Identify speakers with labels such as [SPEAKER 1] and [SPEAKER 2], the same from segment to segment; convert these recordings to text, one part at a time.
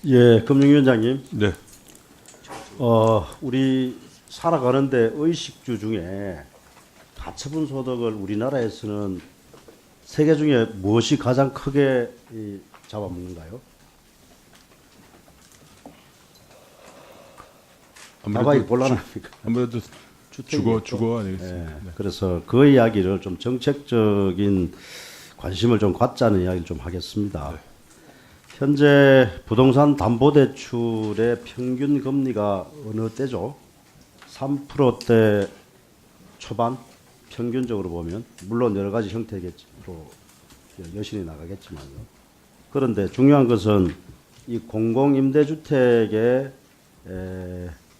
[SPEAKER 1] 예, 금융위원장님.
[SPEAKER 2] 네.
[SPEAKER 1] 우리 살아가는데 의식주 중에 가처분 소득을 우리나라에서는 세계 중에 무엇이 가장 크게 잡아먹는가요? 나가기 곤란합니까?
[SPEAKER 2] 아무래도 주거 아니겠습니까?
[SPEAKER 1] 예,
[SPEAKER 2] 네.
[SPEAKER 1] 그래서 그 이야기를 좀 정책적인 관심을 좀 갖자는 이야기를 좀 하겠습니다.
[SPEAKER 2] 네.
[SPEAKER 1] 현재 부동산 담보대출의 평균 금리가 어느 때죠? 3%대 초반 평균적으로 보면 물론 여러 가지 형태로 여신이 나가겠지만요. 그런데 중요한 것은 이 공공임대주택의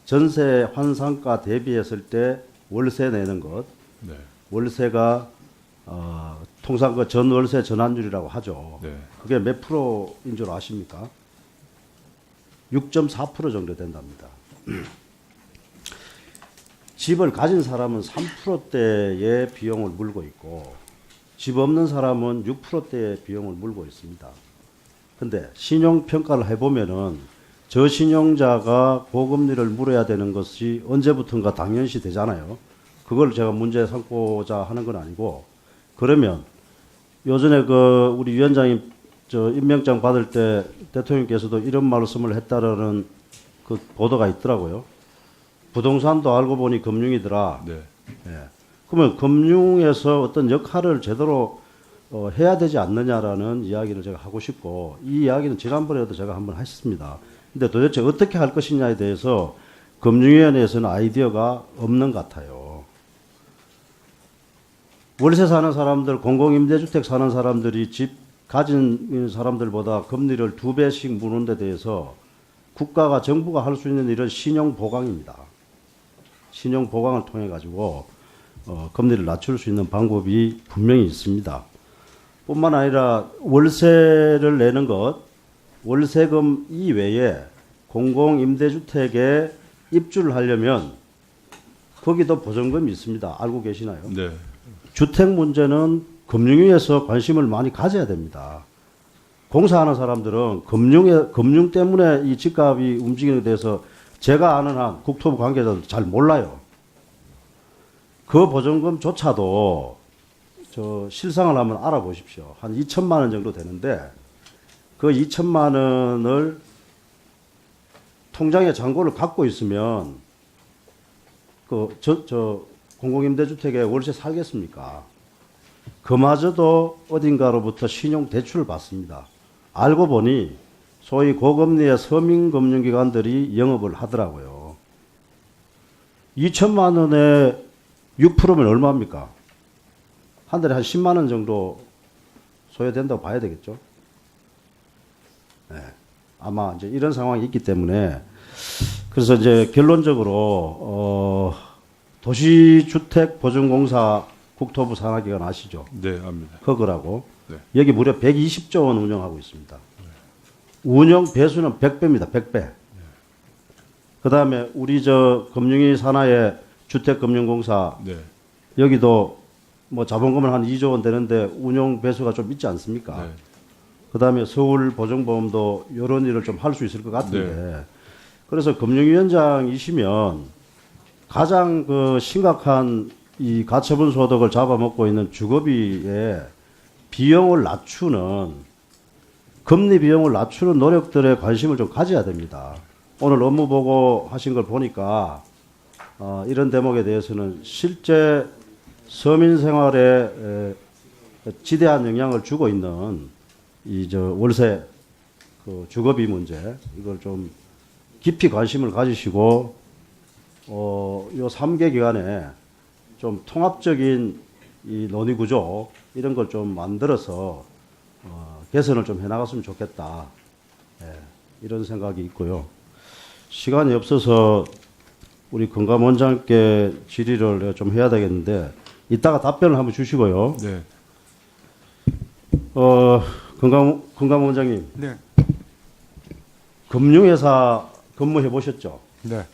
[SPEAKER 1] 전세 환산가 대비했을 때 월세 내는 것,
[SPEAKER 2] 네.
[SPEAKER 1] 월세가 통상 그 전월세 전환율이라고 하죠.
[SPEAKER 2] 네.
[SPEAKER 1] 그게 몇 프로인 줄 아십니까? 6.4% 정도 된답니다. 집을 가진 사람은 3%대의 비용을 물고 있고 집 없는 사람은 6%대의 비용을 물고 있습니다. 근데 신용평가를 해보면은 저신용자가 고금리를 물어야 되는 것이 언제부턴가 당연시 되잖아요. 그걸 제가 문제 삼고자 하는 건 아니고, 그러면 요전에 그 우리 위원장님 저 임명장 받을 때 대통령께서도 이런 말씀을 했다라는 그 보도가 있더라고요. 부동산도 알고 보니 금융이더라.
[SPEAKER 2] 네.
[SPEAKER 1] 예. 그러면 금융에서 어떤 역할을 제대로 해야 되지 않느냐라는 이야기를 제가 하고 싶고, 이 이야기는 지난번에도 제가 한번 했습니다. 근데 도대체 어떻게 할 것이냐에 대해서 금융위원회에서는 아이디어가 없는 것 같아요. 월세 사는 사람들, 공공임대주택 사는 사람들이 집 가진 사람들보다 금리를 2배씩 무는 데 대해서 국가가, 정부가 할 수 있는 일은 신용보강입니다. 신용보강을 통해 가지고 금리를 낮출 수 있는 방법이 분명히 있습니다. 뿐만 아니라 월세를 내는 것, 월세금 이외에 공공임대주택에 입주를 하려면 거기도 보증금이 있습니다. 알고 계시나요?
[SPEAKER 2] 네.
[SPEAKER 1] 주택 문제는 금융위에서 관심을 많이 가져야 됩니다. 공사하는 사람들은 금융 때문에 이 집값이 움직이는 데 대해서 제가 아는 한 국토부 관계자도 잘 몰라요. 그 보증금조차도 실상을 한번 알아보십시오. 한 2천만 원 정도 되는데 그 2천만 원을 통장에 잔고를 갖고 있으면 공공임대주택에 월세 살겠습니까? 그마저도 어딘가로부터 신용대출을 받습니다. 알고 보니 소위 고금리의 서민금융기관들이 영업을 하더라고요. 2천만 원에 6%면 얼마입니까? 한 달에 한 10만 원 정도 소요된다고 봐야 되겠죠? 네. 아마 이제 이런 상황이 있기 때문에 그래서 이제 결론적으로 도시주택보증공사 국토부 산하기관 아시죠?
[SPEAKER 2] 네, 압니다.
[SPEAKER 1] 그거라고
[SPEAKER 2] 네.
[SPEAKER 1] 여기 무려 120조 원 운영하고 있습니다. 운영 배수는 100배입니다. 100배. 그 다음에 우리 금융위 산하의 주택금융공사
[SPEAKER 2] 네.
[SPEAKER 1] 여기도 뭐 자본금은 한 2조 원 되는데 운영 배수가 좀 있지 않습니까?
[SPEAKER 2] 네.
[SPEAKER 1] 그 다음에 서울보증보험도 이런 일을 좀 할 수 있을 것 같은데
[SPEAKER 2] 네.
[SPEAKER 1] 그래서 금융위원장이시면 가장 그 심각한 이 가처분 소득을 잡아먹고 있는 주거비의 비용을 낮추는 금리 비용을 낮추는 노력들에 관심을 좀 가져야 됩니다. 오늘 업무 보고 하신 걸 보니까 이런 대목에 대해서는 실제 서민 생활에 지대한 영향을 주고 있는 월세 그 주거비 문제 이걸 좀 깊이 관심을 가지시고 요 3개 기간에 좀 통합적인 이 논의 구조 이런 걸 좀 만들어서 개선을 좀 해나갔으면 좋겠다. 예, 이런 생각이 있고요. 시간이 없어서 우리 금감원장께 질의를 좀 해야 되겠는데 이따가 답변을 한번 주시고요.
[SPEAKER 2] 네.
[SPEAKER 1] 금감원장님,
[SPEAKER 3] 네.
[SPEAKER 1] 금융회사 근무해 보셨죠?
[SPEAKER 3] 네.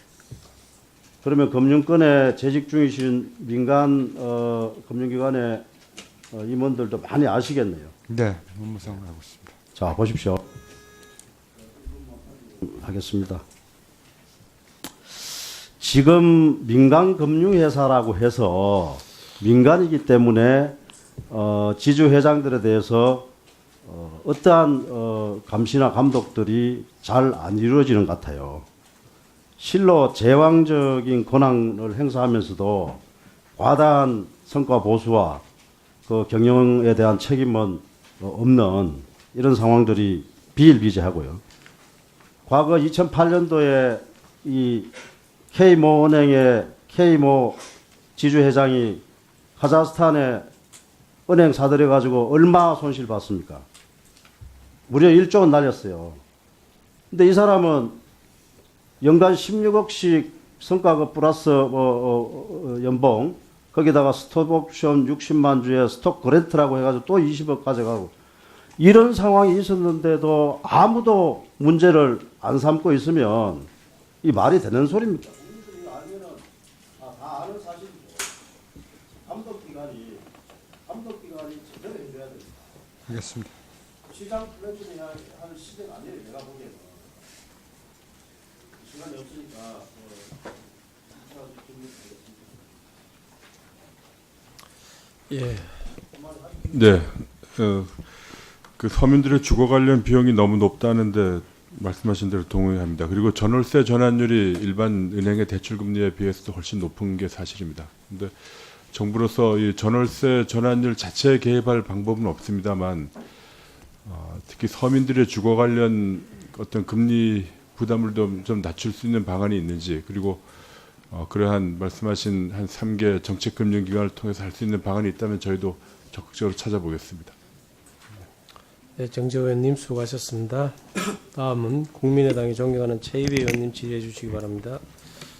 [SPEAKER 1] 그러면 금융권에 재직 중이신 민간 금융기관의 임원들도 많이 아시겠네요.
[SPEAKER 3] 네. 업무상을 하고 있습니다.
[SPEAKER 1] 자, 보십시오. 하겠습니다. 지금 민간금융회사라고 해서 민간이기 때문에 지주회장들에 대해서 어떠한 감시나 감독들이 잘 안 이루어지는 것 같아요. 실로 제왕적인 권한을 행사하면서도 과다한 성과 보수와 그 경영에 대한 책임은 없는 이런 상황들이 비일비재하고요. 과거 2008년도에 이 K모 은행의 K모 지주회장이 카자흐스탄에 은행 사들여 가지고 얼마 손실 봤습니까? 무려 1조 원 날렸어요. 근데 이 사람은 연간 16억씩 성과급 플러스 연봉, 거기다가 스톡 옵션 60만 주에 스톡 그랜트라고 해가지고 또 20억 가져가고, 이런 상황이 있었는데도 아무도 문제를 안 삼고 있으면 이 말이 되는 소리입니까? 국민들이 알면은 다 아는 사실이고, 감독기관이 제대로 해줘야 됩니다.
[SPEAKER 2] 알겠습니다.
[SPEAKER 1] 시장 플래팅이 할 시대가 아니에요. 내가 보기에는 시간이 없으니까
[SPEAKER 3] 예.
[SPEAKER 2] 네, 그 서민들의 주거 관련 비용이 너무 높다는데 말씀하신 대로 동의합니다. 그리고 전월세 전환율이 일반 은행의 대출 금리에 비해서도 훨씬 높은 게 사실입니다. 근데 정부로서 이 전월세 전환율 자체에 개입할 방법은 없습니다만, 특히 서민들의 주거 관련 어떤 금리 부담을 좀 낮출 수 있는 방안이 있는지, 그리고 그러한 말씀하신 한 3개 정책금융기관을 통해서 할 수 있는 방안이 있다면 저희도 적극적으로 찾아보겠습니다.
[SPEAKER 3] 네, 정재호 의원님 수고하셨습니다. 다음은 국민의당이 존경하는 최이배 의원님 질의해 주시기 바랍니다.